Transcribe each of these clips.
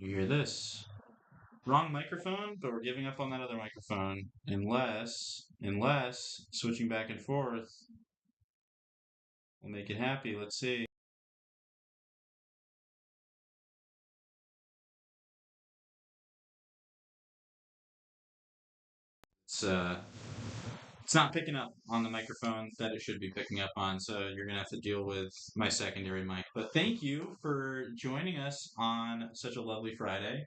You hear this? Wrong microphone, but we're giving up on that other microphone. Unless switching back and forth will make it happy. Let's see. It's uh, it's not picking up on the microphone that it should be picking up on, so you're gonna have to deal with my secondary mic. But thank you for joining us on such a lovely Friday.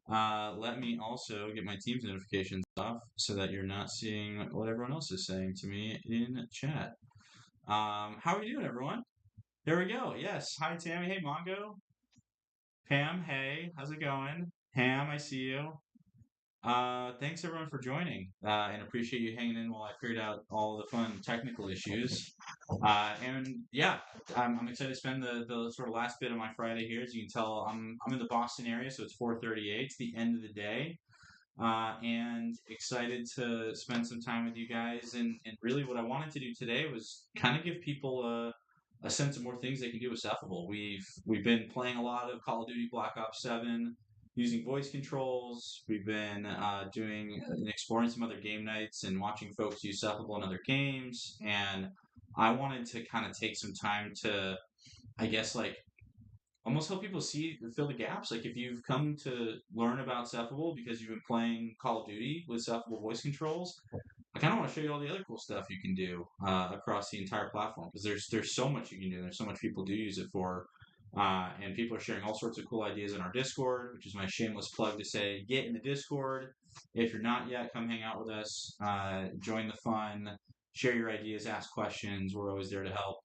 Let me also get my Teams notifications off so that you're not seeing what everyone else is saying to me in chat. How are you doing, everyone? There we go. Yes. Hi, Tammy. Hey, Mongo. Pam. Hey. How's it going? Pam, I see you. Thanks everyone for joining, and appreciate you hanging in while I figured out all the fun technical issues. And yeah, I'm excited to spend the sort of last bit of my Friday here. As you can tell, I'm in the Boston area, so it's 4:38. It's the end of the day, and excited to spend some time with you guys. And really, what I wanted to do today was kind of give people a sense of more things they can do with Cephable. We've been playing a lot of Call of Duty Black Ops 7 using voice controls. We've been doing and exploring some other game nights and watching folks use Cephable in other games. And I wanted to kind of take some time to, I guess, like almost help people see fill the gaps. Like if you've come to learn about Cephable because you've been playing Call of Duty with Cephable voice controls, I kind of want to show you all the other cool stuff you can do across the entire platform because there's so much you can do. There's so much people do use it for, and people are sharing all sorts of cool ideas in our Discord, which is my shameless plug to say get in the Discord. If you're not yet, come hang out with us, join the fun, share your ideas, ask questions. We're always there to help.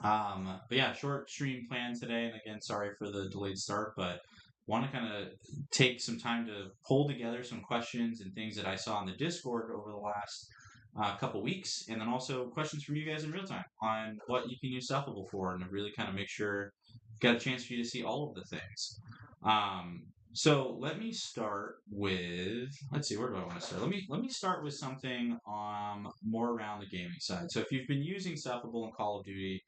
But yeah, short stream plan today, and again, sorry for the delayed start, but want to kind of take some time to pull together some questions and things that I saw in the Discord over the last couple weeks, and then also questions from you guys in real time on what you can use Cephable for, and to really kind of make sure got a chance for you to see all of the things. So let me start with let's see, where do I want to start? Let me start with something more around the gaming side. So if you've been using Cephable in Call of Duty,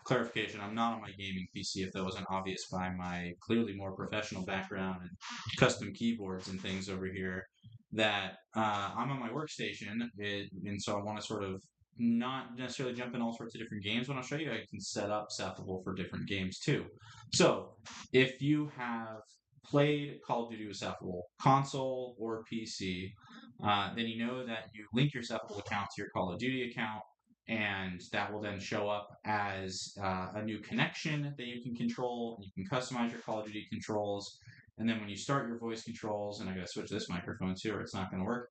clarification, I'm not on my gaming PC if that wasn't obvious by my clearly more professional background and custom keyboards and things over here, that I'm on my workstation, and so I want to sort of not necessarily jump in all sorts of different games. When I'll show you, I can set up Cephable for different games too. So if you have played Call of Duty with Cephable, console or PC, then you know that you link your Cephable account to your Call of Duty account, and that will then show up as a new connection that you can control. You can customize your Call of Duty controls, and then when you start your voice controls, and I gotta switch this microphone too, or it's not gonna work.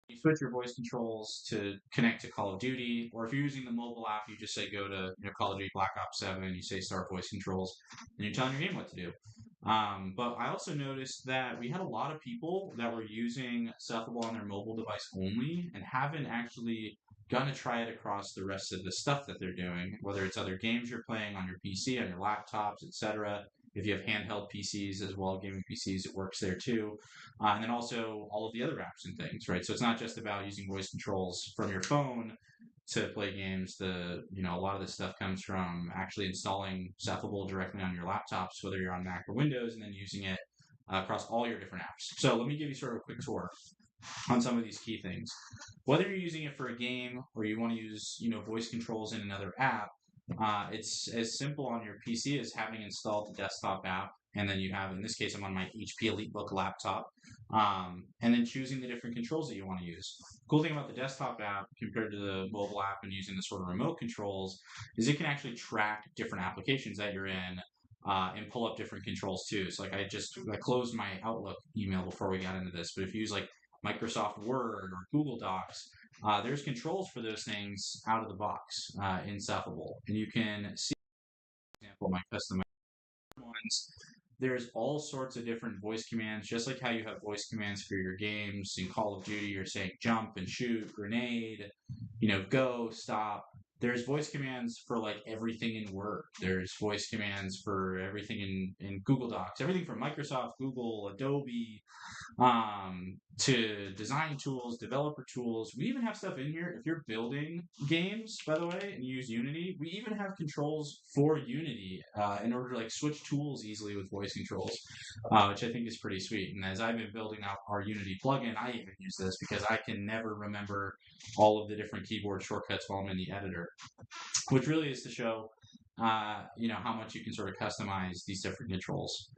You switch your voice controls to connect to Call of Duty, or if you're using the mobile app, you just say go to Call of Duty Black Ops 7, and you say start voice controls, and you're telling your game what to do. But I also noticed that we had a lot of people that were using Cephable on their mobile device only and haven't actually gonna try it across the rest of the stuff that they're doing, whether it's other games you're playing on your PC, on your laptops, etc. If you have handheld PCs as well, gaming PCs, it works there too. And then also all of the other apps and things, right? So it's not just about using voice controls from your phone to play games. A lot of this stuff comes from actually installing Cephable directly on your laptops, whether you're on Mac or Windows, and then using it across all your different apps. So let me give you sort of a quick tour on some of these key things. Whether you're using it for a game or you want to use, voice controls in another app, it's as simple on your PC as having installed the desktop app, and then you have, in this case, I'm on my HP EliteBook laptop, and then choosing the different controls that you want to use. Cool thing about the desktop app compared to the mobile app and using the sort of remote controls is it can actually track different applications that you're in, and pull up different controls too. So like I closed my Outlook email before we got into this, but if you use like Microsoft Word or Google Docs, there's controls for those things out of the box in Cephable. And you can see, for example, my custom ones. There's all sorts of different voice commands, just like how you have voice commands for your games. In Call of Duty, you're saying jump and shoot, grenade, go, stop. There's voice commands for like everything in Word. There's voice commands for everything in Google Docs, everything from Microsoft, Google, Adobe, to design tools, developer tools. We even have stuff in here. If you're building games, by the way, and you use Unity, we even have controls for Unity in order to like switch tools easily with voice controls, which I think is pretty sweet. And as I've been building out our Unity plugin, I even use this because I can never remember all of the different keyboard shortcuts while I'm in the editor, which really is to show, how much you can sort of customize these different controls.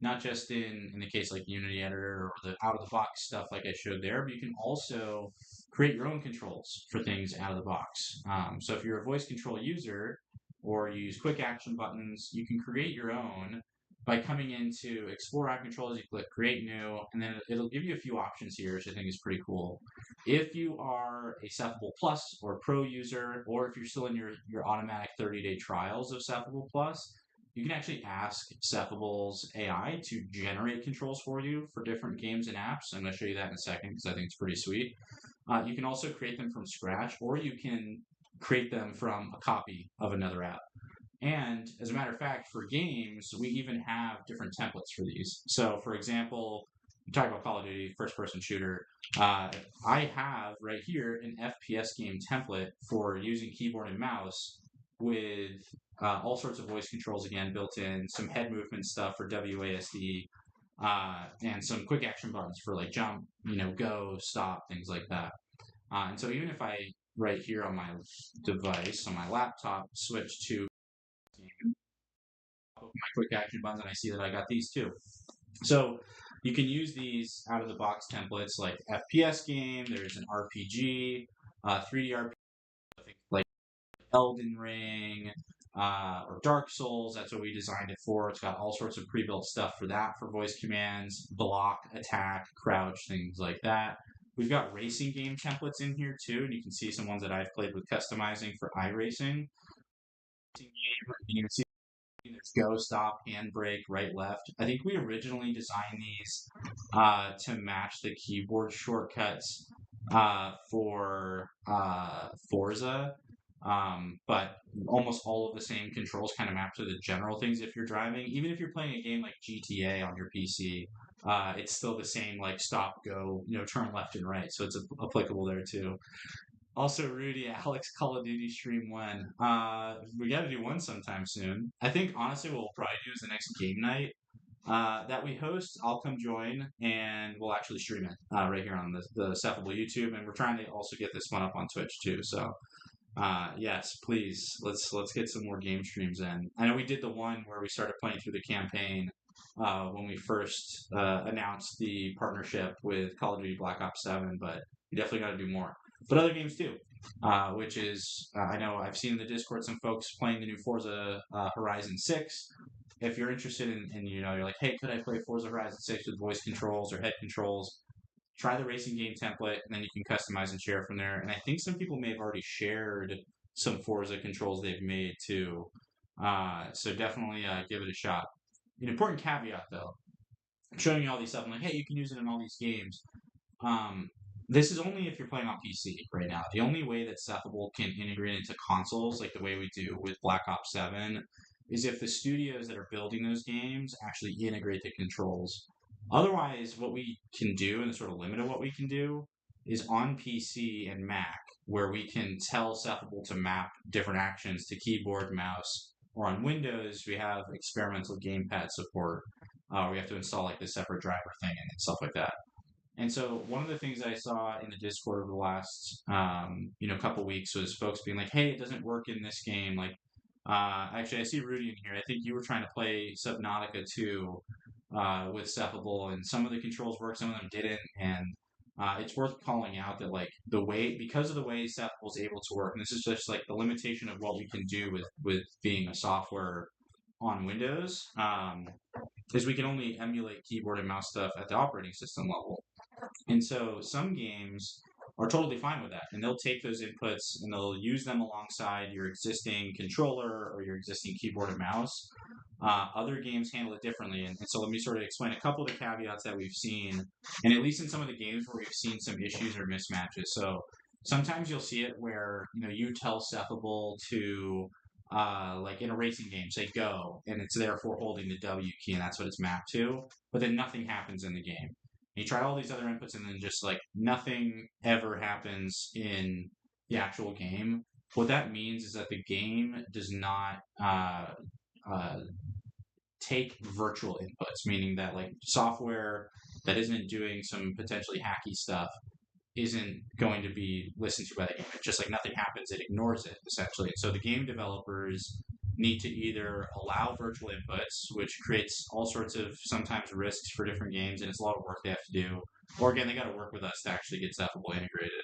Not just in the case like Unity Editor or the out of the box stuff like I showed there, but you can also create your own controls for things out of the box. So if you're a voice control user or you use quick action buttons, you can create your own by coming into Explore App Controls. You click Create New, and then it'll give you a few options here, which I think is pretty cool. If you are a Cephable Plus or Pro user, or if you're still in your automatic 30-day trials of Cephable Plus, you can actually ask Cephable's AI to generate controls for you for different games and apps. I'm going to show you that in a second because I think it's pretty sweet. You can also create them from scratch, or you can create them from a copy of another app. And as a matter of fact, for games, we even have different templates for these. So, for example, you talk about Call of Duty, first-person shooter. I have right here an FPS game template for using keyboard and mouse with all sorts of voice controls again built in, some head movement stuff for WASD, and some quick action buttons for like jump, go, stop, things like that. And so even if I right here on my device, on my laptop, switch to my quick action buttons, and I see that I got these too. So you can use these out of the box templates like FPS game. There's an RPG, 3D RPG, like Elden Ring, or Dark Souls. That's what we designed it for. It's got all sorts of pre-built stuff for that, for voice commands, block, attack, crouch, things like that. We've got racing game templates in here too, and you can see some ones that I've played with customizing for iRacing. You can see there's go, stop, handbrake, right, left. I think we originally designed these to match the keyboard shortcuts for Forza. But almost all of the same controls kind of map to the general things if you're driving. Even if you're playing a game like GTA on your PC, it's still the same, like stop, go, turn left and right. So it's applicable there too. Also, Rudy, Alex, Call of Duty stream when? We got to do one sometime soon. I think honestly, what we'll probably do is the next game night that we host. I'll come join and we'll actually stream it right here on the Cephable YouTube, and we're trying to also get this one up on Twitch too. So yes, please let's get some more game streams in. I know we did the one where we started playing through the campaign when we first announced the partnership with Call of Duty Black Ops 7, but we definitely got to do more. But other games too, which is I know I've seen in the Discord some folks playing the new Forza Horizon 6. If you're interested in you're like, hey, could I play Forza Horizon 6 with voice controls or head controls? Try the racing game template, and then you can customize and share from there. And I think some people may have already shared some Forza controls they've made too. So definitely give it a shot. An important caveat though, I'm showing you all these stuff. I'm like, hey, you can use it in all these games. This is only if you're playing on PC right now. The only way that Cephable can integrate into consoles like the way we do with Black Ops 7 is if the studios that are building those games actually integrate the controls. Otherwise, what we can do, and the sort of limit of what we can do, is on PC and Mac, where we can tell Cephable to map different actions to keyboard, mouse, or on Windows, we have experimental gamepad support. We have to install like the separate driver thing and stuff like that. And so one of the things I saw in the Discord over the last, couple weeks was folks being like, "Hey, it doesn't work in this game." Like, actually, I see Rudy in here. I think you were trying to play Subnautica 2 with Cephable, and some of the controls worked, some of them didn't. And it's worth calling out that like because of the way Cephable's able to work, and this is just like the limitation of what we can do with being a software on Windows, is we can only emulate keyboard and mouse stuff at the operating system level. And so some games are totally fine with that, and they'll take those inputs and they'll use them alongside your existing controller or your existing keyboard and mouse. Other games handle it differently, and so let me sort of explain a couple of the caveats that we've seen, and at least in some of the games where we've seen some issues or mismatches. So sometimes you'll see it where you tell Cephable to like in a racing game, say go, and it's therefore holding the W key, and that's what it's mapped to. But then nothing happens in the game. You try all these other inputs, and then just like nothing ever happens in the actual game. What that means is that the game does not uh, take virtual inputs, meaning that like software that isn't doing some potentially hacky stuff isn't going to be listened to by the game. It's just like nothing happens, it ignores it essentially. So the game developers need to either allow virtual inputs, which creates all sorts of sometimes risks for different games, and it's a lot of work they have to do, or again, they got to work with us to actually get Cephable integrated.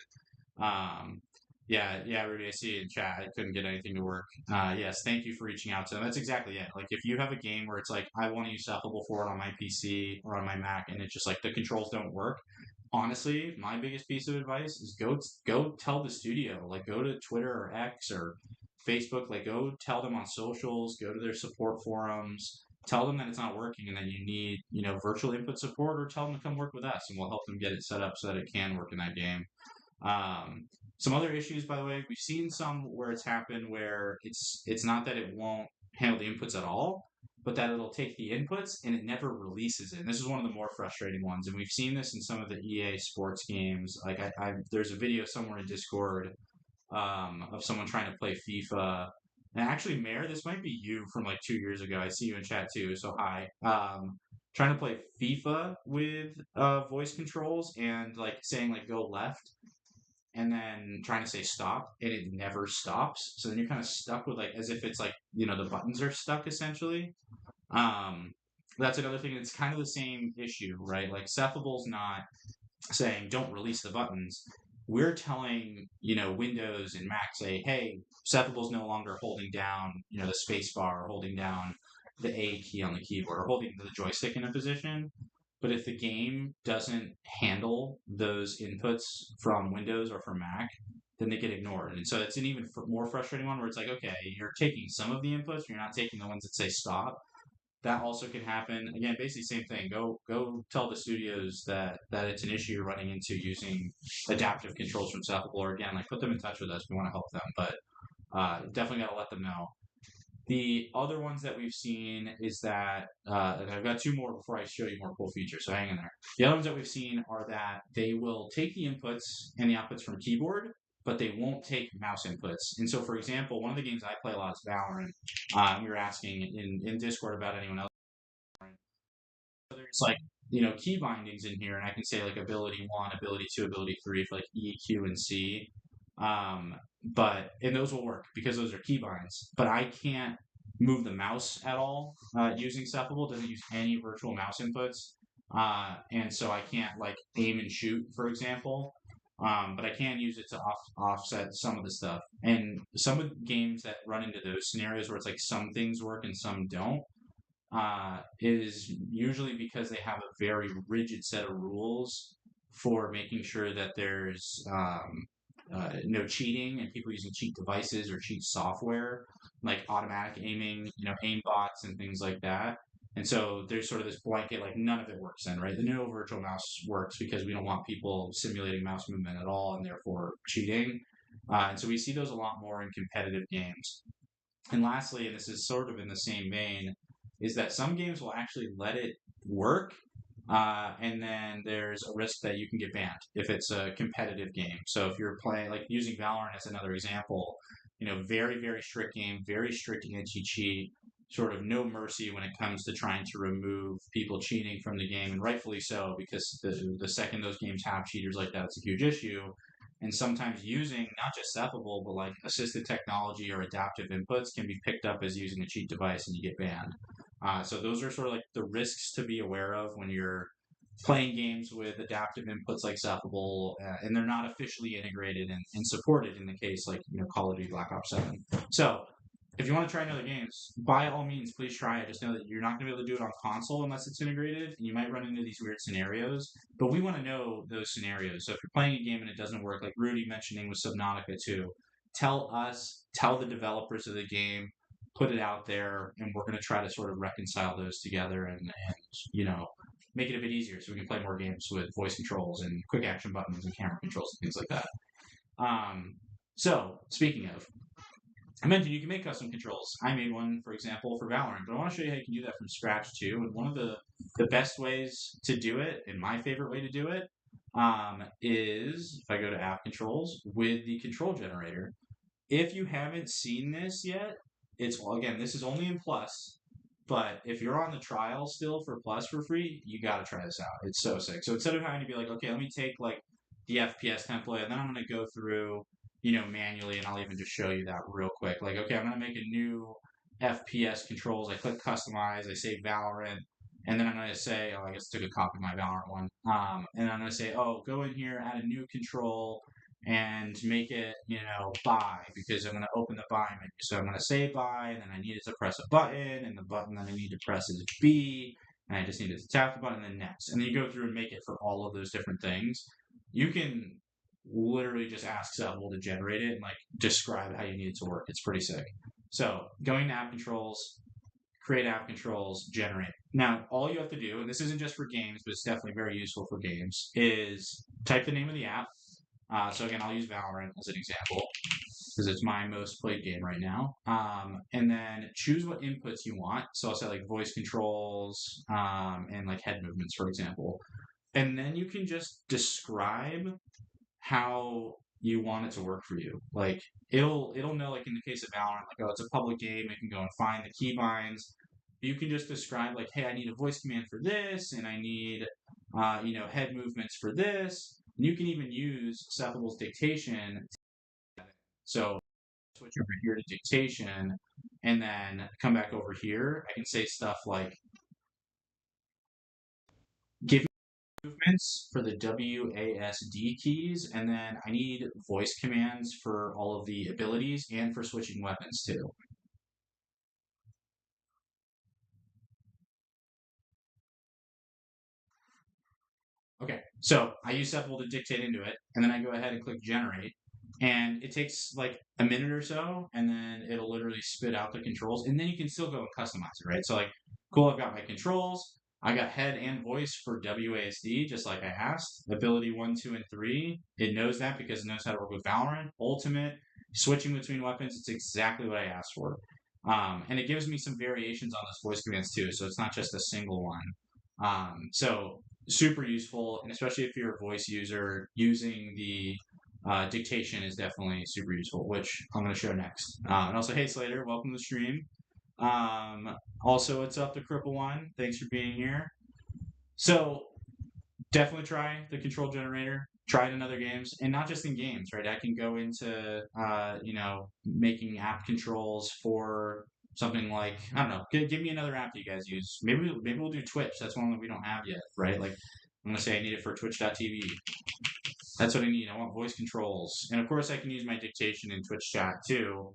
Um, yeah, Rudy, I see in chat. I couldn't get anything to work. Yes, thank you for reaching out to them. That's exactly it. Like, if you have a game where it's like, I want to use Cephable for it on my PC or on my Mac, and it's just like the controls don't work, honestly, my biggest piece of advice is go tell the studio. Like, go to Twitter or X or Facebook. Like, go tell them on socials. Go to their support forums. Tell them that it's not working and that you need, virtual input support, or tell them to come work with us, and we'll help them get it set up so that it can work in that game. Some other issues, by the way, we've seen some where it's happened where it's not that it won't handle the inputs at all, but that it'll take the inputs and it never releases it. And this is one of the more frustrating ones. And we've seen this in some of the EA sports games. Like there's a video somewhere in Discord of someone trying to play FIFA. And actually, Mayor, this might be you from like 2 years ago. I see you in chat too, so hi. Trying to play FIFA with voice controls and like saying like go left, and then trying to say stop, and it never stops. So then you're kind of stuck with like as if it's like the buttons are stuck essentially. That's another thing. It's kind of the same issue, right? Like Cephable's not saying don't release the buttons. We're telling Windows and Mac, say, hey, Cephable's no longer holding down the space bar, or holding down the A key on the keyboard, or holding the joystick in a position. But if the game doesn't handle those inputs from Windows or from Mac, then they get ignored. And so it's an even more frustrating one where it's like, okay, you're taking some of the inputs, you're not taking the ones that say stop. That also can happen. Again, basically same thing. Go tell the studios that it's an issue you're running into using adaptive controls from Cephable, or again, like put them in touch with us. We want to help them, but definitely got to let them know. The other ones that we've seen is that, and I've got two more before I show you more cool features, so hang in there. The other ones that we've seen are that they will take the inputs and the outputs from keyboard, but they won't take mouse inputs. And so, for example, one of the games I play a lot is Valorant. We were asking in Discord about anyone else. So there's like, key bindings in here, and I can say like ability 1, ability 2, ability 3 for like E, Q, and C. And those will work because those are keybinds. But I can't move the mouse at all using Cephable. Doesn't use any virtual mouse inputs, and so I can't like aim and shoot, for example. But I can use it to offset some of the stuff. And some of the games that run into those scenarios where it's like some things work and some don't is usually because they have a very rigid set of rules for making sure that there's no cheating and people using cheat devices or cheat software, like automatic aiming, aim bots and things like that. And so there's sort of this blanket, like none of it works then, right? The no virtual mouse works because we don't want people simulating mouse movement at all and therefore cheating. And so we see those a lot more in competitive games. And lastly, and this is sort of in the same vein, is that some games will actually let it work, and then there's a risk that you can get banned if it's a competitive game. So if you're playing, like using Valorant as another example, very, very strict game, very strict anti-cheat, sort of no mercy when it comes to trying to remove people cheating from the game, and rightfully so, because the second those games have cheaters like that, it's a huge issue. And sometimes using not just Cephable, but like assisted technology or adaptive inputs can be picked up as using a cheat device and you get banned. So those are sort of like the risks to be aware of when you're playing games with adaptive inputs like Cephable, and they're not officially integrated and supported in the case like Call of Duty Black Ops 7. So if you want to try another games, by all means, please try it. Just know that you're not going to be able to do it on console unless it's integrated, and you might run into these weird scenarios. But we want to know those scenarios. So if you're playing a game and it doesn't work, like Rudy mentioning with Subnautica 2, tell us, tell the developers of the game, put it out there, and we're going to try to sort of reconcile those together and make it a bit easier so we can play more games with voice controls and quick action buttons and camera controls and things like that. So speaking of, I mentioned you can make custom controls. I made one, for example, for Valorant, but I want to show you how you can do that from scratch too. And one of the best ways to do it, and my favorite way to do it, is if I go to app controls with the control generator. If you haven't seen this yet, well, again, this is only in Plus, but if you're on the trial still for Plus for free, you got to try this out. It's so sick. So instead of having to be like, okay, let me take like the FPS template, and then I'm going to go through, manually, and I'll even just show you that real quick. Like, okay, I'm going to make a new FPS controls. I click customize, I say Valorant, and then I'm going to say, oh, I guess I took a copy of my Valorant one. And I'm going to say, oh, go in here, add a new control, and make it, buy, because I'm going to open the buy menu. So I'm going to say buy, and then I needed to press a button, and the button that I need to press is B, and I just needed to tap the button, and then next. And then you go through and make it for all of those different things. You can literally just ask Cephable to generate it and like describe how you need it to work. It's pretty sick. So going to app controls, create app controls, generate. Now, all you have to do, and this isn't just for games, but it's definitely very useful for games, is type the name of the app. So again, I'll use Valorant as an example because it's my most played game right now. And then choose what inputs you want. So I'll say like voice controls and like head movements, for example. And then you can just describe how you want it to work for you. Like it'll know, like in the case of Valorant, like, oh, it's a public game, it can go and find the keybinds. You can just describe like, hey, I need a voice command for this, and I need head movements for this. And you can even use Cephable's dictation. So switch over here to dictation, and then come back over here. I can say stuff like, give movements for the WASD keys, and then I need voice commands for all of the abilities and for switching weapons too. Okay, so I use Cephable to dictate into it, and then I go ahead and click generate, and it takes like a minute or so, and then it'll literally spit out the controls, and then you can still go and customize it, right? So like, cool, I've got my controls, I got head and voice for WASD, just like I asked. Ability 1, 2, and 3, it knows that because it knows how to work with Valorant. Ultimate, switching between weapons, it's exactly what I asked for. And it gives me some variations on those voice commands too, so it's not just a single one. So super useful, and especially if you're a voice user, using the dictation is definitely super useful, which I'm going to show next. And also, hey Slater, welcome to the stream. Also, what's up, the Cripple One? Thanks for being here. So definitely try the control generator. Try it in other games, and not just in games, right? I can go into making app controls for something like, I don't know. Give me another app that you guys use. Maybe we'll do Twitch. That's one that we don't have yet, right? Like I'm gonna say I need it for Twitch.tv. That's what I need. I want voice controls, and of course I can use my dictation in Twitch chat too,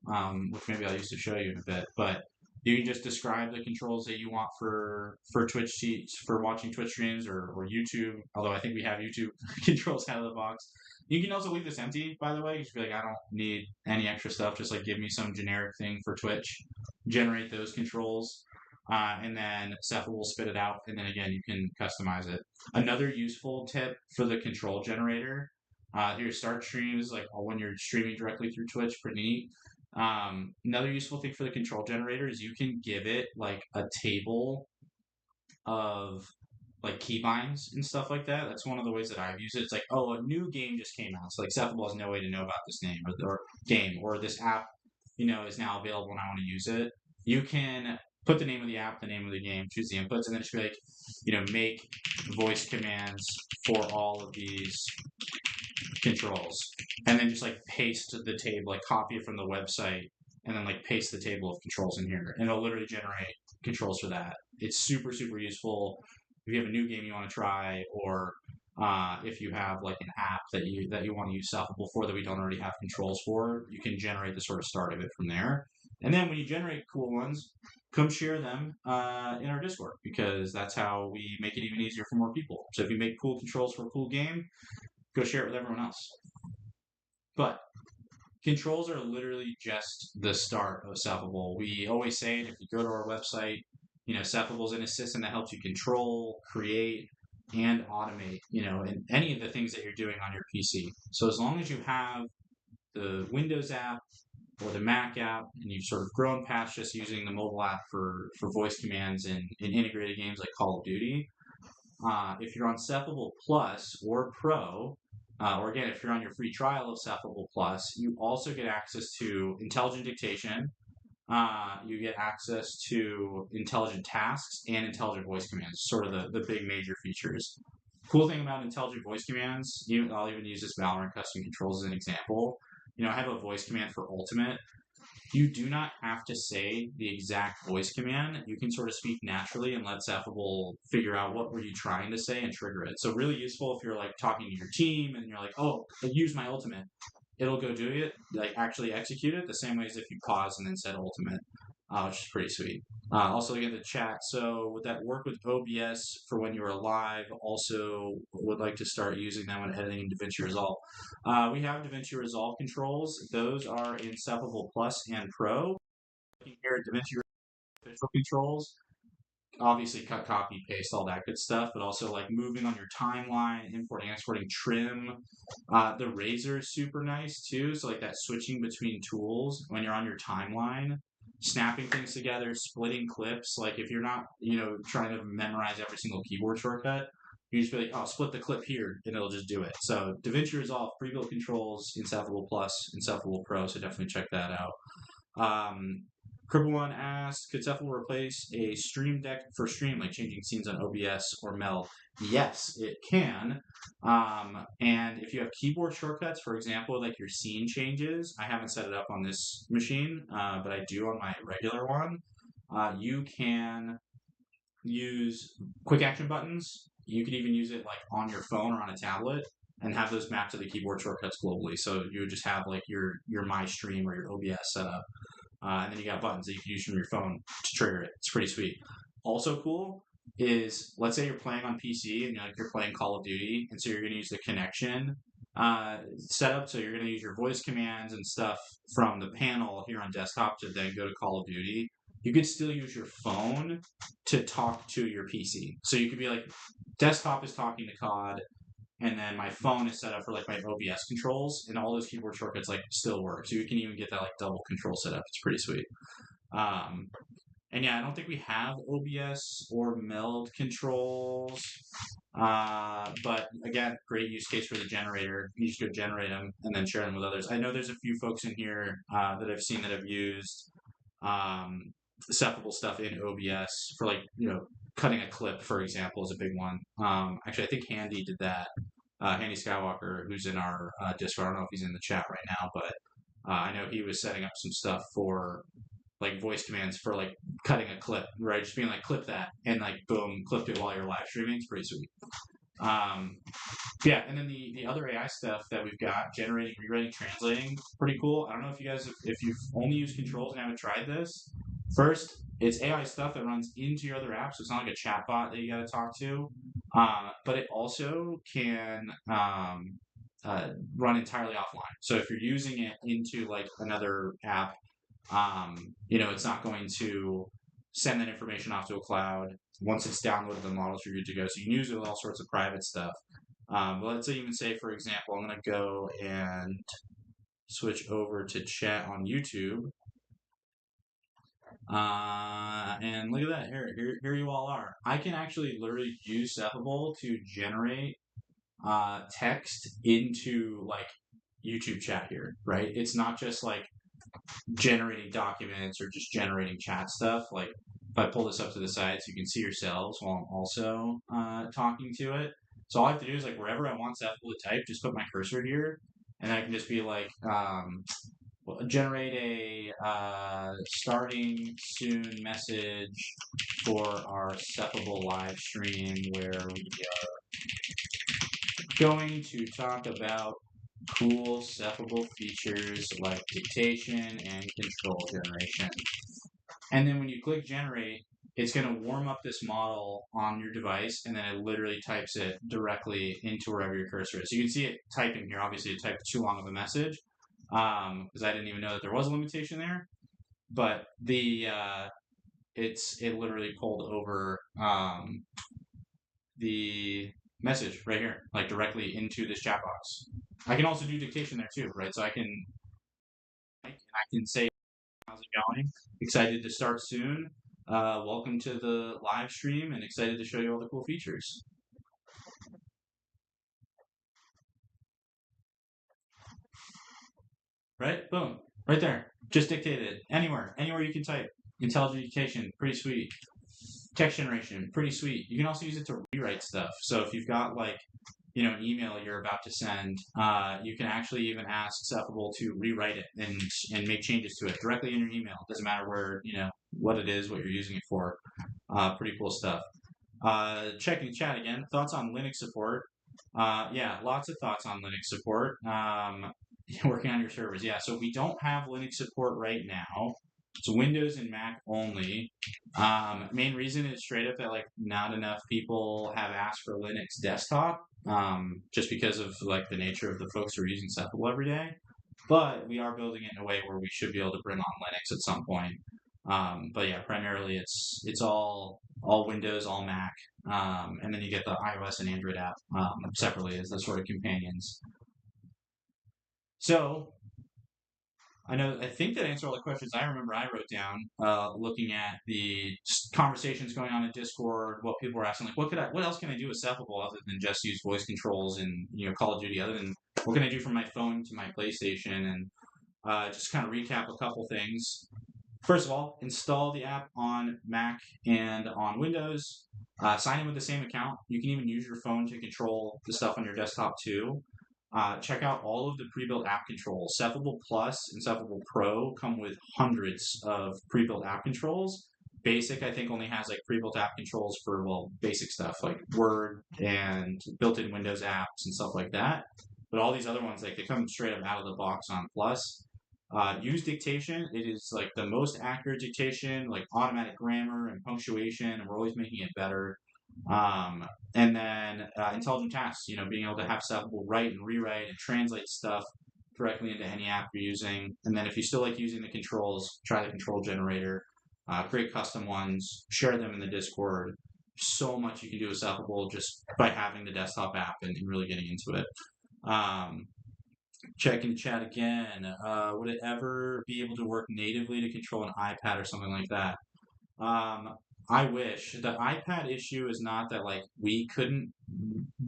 which maybe I'll use to show you in a bit. But you can just describe the controls that you want for Twitch sheets, for watching Twitch streams or YouTube. Although I think we have YouTube controls out of the box. You can also leave this empty, by the way. Just be like, I don't need any extra stuff. Just like give me some generic thing for Twitch. Generate those controls, and then Cephable will spit it out. And then again, you can customize it. Another useful tip for the control generator. Here, start streams, like when you're streaming directly through Twitch, pretty neat. Another useful thing for the control generator is you can give it like a table of like keybinds and stuff like that. That's one of the ways that I've used it. It's like, oh, a new game just came out. So like Cephable has no way to know about this name or game, or this app, is now available and I want to use it. You can put the name of the app, the name of the game, choose the inputs, and then just be like, make voice commands for all of these controls, and then just like paste the table, like copy it from the website, and then like paste the table of controls in here, and it'll literally generate controls for that. It's super, super useful if you have a new game you want to try, or if you have like an app that you want to use Cephable for that we don't already have controls for. You can generate the sort of start of it from there, and then when you generate cool ones, come share them in our Discord, because that's how we make it even easier for more people. So if you make cool controls for a cool game, go share it with everyone else. But controls are literally just the start of Cephable. We always say it, if you go to our website, Cephable is an assistant that helps you control, create, and automate, in any of the things that you're doing on your PC. So as long as you have the Windows app, or the Mac app, and you've sort of grown past just using the mobile app for voice commands in integrated games like Call of Duty. If you're on Cephable Plus or Pro, or again, if you're on your free trial of Cephable Plus, you also get access to intelligent dictation. You get access to intelligent tasks and intelligent voice commands, sort of the big major features. Cool thing about intelligent voice commands, I'll even use this Valorant custom controls as an example. I have a voice command for Ultimate. You do not have to say the exact voice command. You can sort of speak naturally and let Cephable figure out what were you trying to say and trigger it. So really useful if you're like talking to your team and you're like, oh, use my ultimate. It'll go do it, like actually execute it the same way as if you pause and then said ultimate, which is pretty sweet. Also, again, the chat. So would that work with OBS for when you are live? Also, would like to start using that when editing in DaVinci Resolve. We have DaVinci Resolve controls. Those are in Cephable Plus and Pro. Looking here at DaVinci Resolve controls, obviously cut, copy, paste, all that good stuff, but also like moving on your timeline, importing, exporting, trim. The razor is super nice too. So like that switching between tools when you're on your timeline, snapping things together, splitting clips. Like if you're not, trying to memorize every single keyboard shortcut, you just be like, oh, split the clip here, and it'll just do it. So DaVinci Resolve pre-built controls in Cephable Plus and Cephable Pro, so definitely check that out. Cripple One asked, could Cephable replace a stream deck for stream, like changing scenes on OBS or Meld? Yes, it can. And if you have keyboard shortcuts, for example, like your scene changes, I haven't set it up on this machine, but I do on my regular one. You can use quick action buttons. You could even use it like on your phone or on a tablet and have those mapped to the keyboard shortcuts globally. So you would just have like your My Stream or your OBS set up. And then you got buttons that you can use from your phone to trigger it. It's pretty sweet. Also cool is, let's say you're playing on PC and you're playing Call of Duty, and so you're going to use the connection setup. So you're going to use your voice commands and stuff from the panel here on desktop to then go to Call of Duty. You could still use your phone to talk to your PC. So you could be like, desktop is talking to COD, and then my phone is set up for like my OBS controls, and all those keyboard shortcuts like still work. So you can even get that like double control set up. It's pretty sweet. And yeah, I don't think we have OBS or Meld controls. But again, great use case for the generator. You just go generate them and then share them with others. I know there's a few folks in here that I've seen that have used Cephable stuff in OBS for like, cutting a clip, for example, is a big one. Actually, I think Handy did that. Handy Skywalker, who's in our Discord. I don't know if he's in the chat right now, but I know he was setting up some stuff for like voice commands for like cutting a clip, right? Just being like, clip that, and like, boom, clipped it while you're live streaming. It's pretty sweet. Yeah, and then the other AI stuff that we've got, generating, rewriting, translating, pretty cool. I don't know if you guys, if you've only used controls and haven't tried this. First, it's AI stuff that runs into your other apps, so it's not like a chat bot that you got to talk to. But it also can run entirely offline. So if you're using it into like another app, it's not going to send that information off to a cloud. Once it's downloaded the models, you're good to go. So you can use it with all sorts of private stuff. But let's even say, for example, I'm going to go and switch over to chat on YouTube. And look at that. Here you all are. I can actually literally use Cephable to generate text into like YouTube chat here, right? It's not just like generating documents or just generating chat stuff. Like if I pull this up to the side so you can see yourselves while I'm also talking to it. So all I have to do is like wherever I want Cephable to type, just put my cursor here, and I can just be like, generate a starting soon message for our Cephable live stream where we are going to talk about cool Cephable features like dictation and control generation. And then when you click generate, it's going to warm up this model on your device, and then it literally types it directly into wherever your cursor is. So you can see it typing here. Obviously, it typed too long of a message because I didn't even know that there was a limitation there. But it literally pulled over the message right here, like directly into this chat box. I can also do dictation there too, right? So I can And I can say, how's it going? Excited to start soon. Welcome to the live stream and excited to show you all the cool features. Right? Boom. Right there. Just dictated. Anywhere you can type. Intelligent dictation, pretty sweet. Text generation, pretty sweet. You can also use it to rewrite stuff. So if you've got like, an email you're about to send, you can actually even ask Cephable to rewrite it and make changes to it directly in your email. It doesn't matter where, what it is, what you're using it for. Pretty cool stuff. Checking the chat again. Thoughts on Linux support? Yeah, lots of thoughts on Linux support. Working on your servers. Yeah, so we don't have Linux support right now. It's Windows and Mac only. Main reason is straight up that like not enough people have asked for Linux desktop, just because of like the nature of the folks who are using Cephable every day. But we are building it in a way where we should be able to bring on Linux at some point. But yeah, primarily it's all Windows, all Mac, and then you get the iOS and Android app separately as the sort of companions. So I think that answered all the questions I remember I wrote down, looking at the conversations going on in Discord, what people were asking, like, what else can I do with Cephable other than just use voice controls and, Call of Duty, other than what can I do from my phone to my PlayStation, and just kind of recap a couple things. First of all, install the app on Mac and on Windows. Sign in with the same account. You can even use your phone to control the stuff on your desktop too. Check out all of the pre-built app controls. Cephable Plus and Cephable Pro come with hundreds of pre-built app controls. Basic, I think, only has like pre-built app controls for, basic stuff like Word and built-in Windows apps and stuff like that. But all these other ones, like they come straight up out of the box on Plus. Use dictation. It is like the most accurate dictation, like automatic grammar and punctuation, and we're always making it better. And then intelligent tasks, being able to have Cephable write and rewrite and translate stuff directly into any app you're using. And then if you still like using the controls, try the control generator, create custom ones, share them in the Discord. So much you can do with Cephable just by having the desktop app and really getting into it. Checking the chat again. Would it ever be able to work natively to control an iPad or something like that? I wish. The iPad issue is not that like we couldn't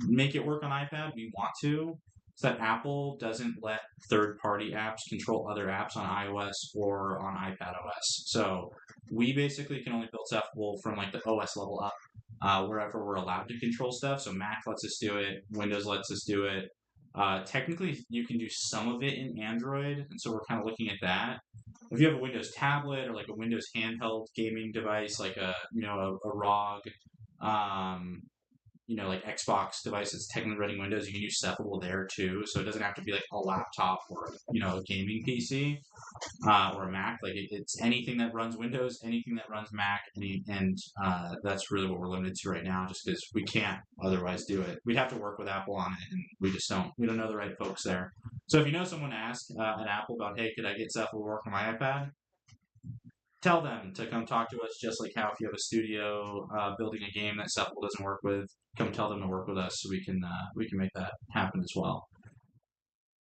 make it work on iPad. We want to. It's that Apple doesn't let third-party apps control other apps on iOS or on iPad OS. So we basically can only build Cephable from like the OS level up, wherever we're allowed to control stuff. So Mac lets us do it. Windows lets us do it. Technically, you can do some of it in Android, and so we're kind of looking at that. If you have a Windows tablet or like a Windows handheld gaming device, like a ROG, like Xbox device that's technically running Windows, you can use Cephable there too. So it doesn't have to be like a laptop or a gaming PC or a Mac. Like it's anything that runs Windows, anything that runs Mac, and that's really what we're limited to right now, just because we can't otherwise do it. We'd have to work with Apple on it, and we just don't. We don't know the right folks there. So if you know someone, ask at Apple about, hey, could I get Cephable to work on my iPad? Tell them to come talk to us, just like how if you have a studio building a game that Cephable doesn't work with, come tell them to work with us so we can make that happen as well.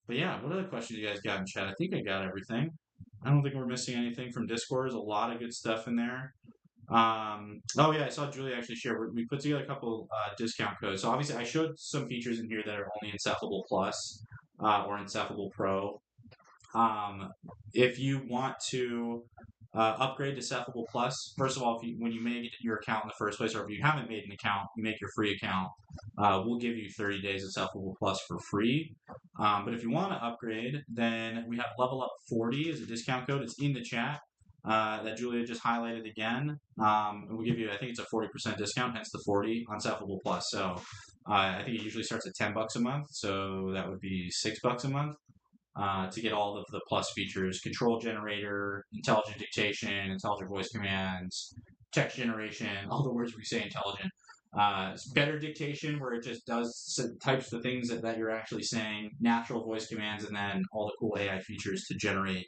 But yeah, what other questions you guys got in chat? I think I got everything. I don't think we're missing anything from Discord. There's a lot of good stuff in there. Oh yeah, I saw Julie actually share. We put together a couple discount codes. So obviously, I showed some features in here that are only in Cephable Plus or in Cephable Pro. If you want to upgrade to Cephable Plus, first of all, when you made your account in the first place, or if you haven't made an account, you make your free account, we'll give you 30 days of Cephable Plus for free. But if you want to upgrade, then we have Level Up 40 as a discount code. It's in the chat that Julia just highlighted again. And we'll give you, I think it's a 40% discount, hence the 40 on Cephable Plus. So I think it usually starts at $10 a month, so that would be $6 a month. To get all of the plus features: control generator, intelligent dictation, intelligent voice commands, text generation, all the words we say intelligent. Better dictation, where it just types the things that you're actually saying, natural voice commands, and then all the cool AI features to generate,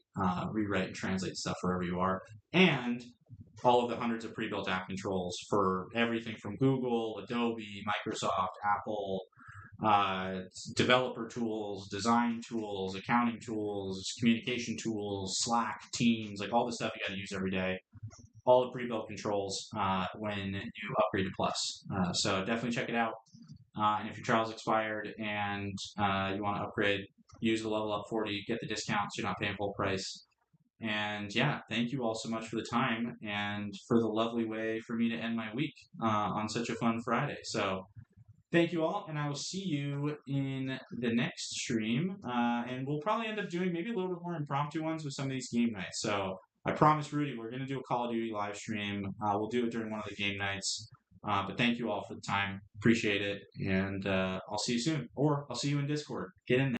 rewrite, and translate stuff wherever you are. And all of the hundreds of pre-built app controls for everything from Google, Adobe, Microsoft, Apple, developer tools, design tools, accounting tools, communication tools, Slack, Teams, like all the stuff you got to use every day. All the pre-built controls when you upgrade to Plus. So definitely check it out. And if your trial's expired and you want to upgrade, use the Level Up 40, get the discounts, you're not paying full price. And yeah, thank you all so much for the time and for the lovely way for me to end my week on such a fun Friday. So thank you all, and I will see you in the next stream. And we'll probably end up doing maybe a little bit more impromptu ones with some of these game nights. So I promise, Rudy, we're going to do a Call of Duty live stream. We'll do it during one of the game nights. But thank you all for the time. Appreciate it. And I'll see you soon. Or I'll see you in Discord. Get in there.